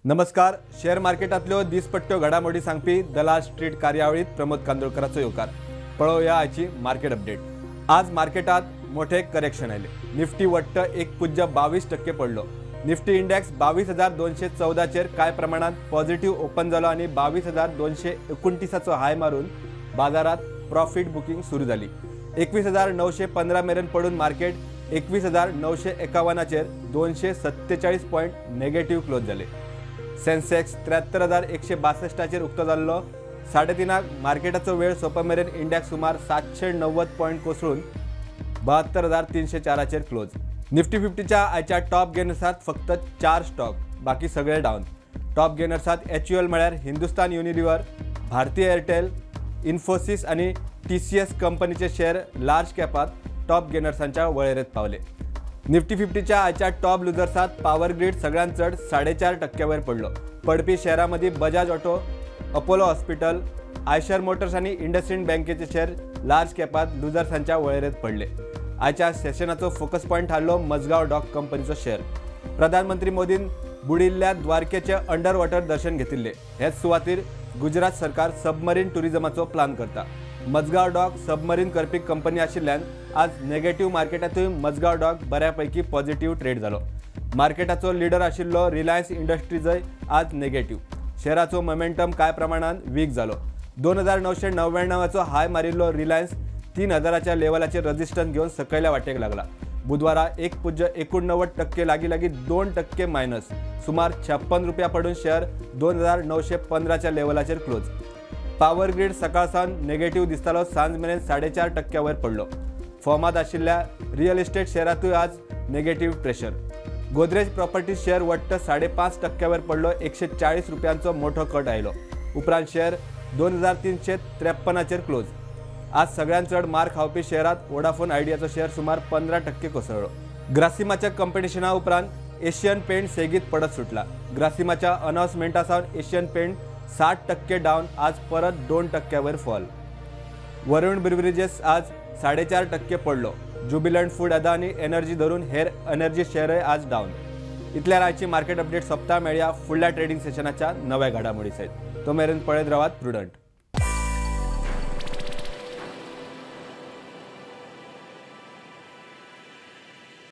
नमस्कार। शेअर मार्केटातल्यो दिसपट्ट्यो घडामोडी सांगपी दलाल स्ट्रीट कार्यावळीत प्रमोद कांदोळकराचो येवकार। पळोवया आजची मार्केट अपडेट। आज मार्केटात मोठे करेक्शन आले। निफ्टी वट्ट 1.22% पडलो। निफ्टी इंडेक्स 22,214 चेर काय प्रमाणात पॉझिटिव्ह ओपन झालो आणि 22,229 चो हाय मारून बाजारात प्रॉफिट बुकिंग सुरू झाली। 21,915 मेरेन पडून मार्केट 21,951 चेर 247 पॉइंट नेगेटिव्ह क्लोज झाले। सेन्सेक्स 73,162 चेर उक्तो जाल्लो। 3:30 मार्केटाचो वेळ सोंपमेरेन इंडेक्स सुमार 790 पॉइंट कोसळून 72,304 चेर क्लोज। निफ्टी 50च्या आयच्या टॉप गेनर्सात फक्त 4 स्टॉक, बाकी सगळे डाऊन। टॉप गेनर्सात HUL म्हळ्यार हिंदुस्तान युनिलिव्हर, भारती एअरटेल, इन्फोसिस आणि TCS कंपनीचे शेअर लार्ज कॅपात टॉप गेनर्सांच्या वळेरेंत पावले। निफ्टी 50च्या आयच्या टॉप लुजर्सात पॉवर ग्रीड सगळ्यात चढ 4.5% वयर पडलो। पडपी शेअरांमध्ये Bajaj auto, Apollo hospital, Eicher motors आणि इंडसइंड बँकेचे शेअर लार्ज कॅपात लुजर्सांच्या वळेरेंत पडले। आयच्या सेशनाचो फोकस पॉइंट थारलो मजगाव डॉक कंपनीचो शेअर। प्रधानमंत्री मोदीन बुडिल्ल्या द्वारकेचे अंडर वॉटर दर्शन घेतिल्ले। हेच सुवातेर गुजरात सरकार सबमरीन टुरिझमाचो प्लान करता। मजगाव डॉक सबमरीन करपी कंपनी आशिल्ल्यान आज नेगेटिव्ह मार्केटातूय मजगाव डॉक बऱ्यापैकी पॉझिटिव्ह ट्रेड जालो। मार्केटाचो लीडर आशिल्लो रिलायन्स इंडस्ट्रीजय आज नेगेटिव्ह। शेअराचो मोमेंटम काय प्रमाणात वीक जालो। 2,999 चो हाय मारिल्लो रिलायन्स 3,000च्या लेवलाचेर रेजिस्टन्स घेऊन सकयल्या वाटेक लागला। बुधवारा 1.89% लागी 2% मायनस सुमार 56 रुपया पडून शेअर 2,915च्या लेवलाचेर क्लोज। पॉवर ग्रीड सकाळसान नेगेटिव्ह दिसतालो, सांज मेरेन 4.5% वयर पडलो। फॉर्मात आशिल्ल्या रियल इस्टेट शेअरातूय आज negative pressure. Godrej property share वट्ट 5.5% वयर पडलो। 140 रुपयांचो मोठो कट आयलो। उपरांत शेअर 2,353 चेर क्लोज। आज सगळ्यांत चढ मार खावपी शेअरात वोडाफोन आयडियाचो शेअर सुमार 15% कोसळ्ळो। ग्रासिमाच्या कंपिटिशना उपरांत एशियन पेंट सेगीत पडत सुटला। ग्रासिमाच्या अनाउन्समेंटा सावन एशियन पेंट 60% डाऊन, आज परत 2% वयर फॉल। वरुण ब्रिव्हरेजेस आज 4.5% पडलो। ज्युबिलंट फूड अदानी एनर्जी धरून हेर एनर्जी शेअरय आज डाऊन। इतल्यार आयची मार्केट अपडेट सोंपता। मेळया फुडल्या ट्रेडिंग सेशनाच्या नव्या घडामोडी सयत। तो मेरेन पळयत रावात प्रुडंट।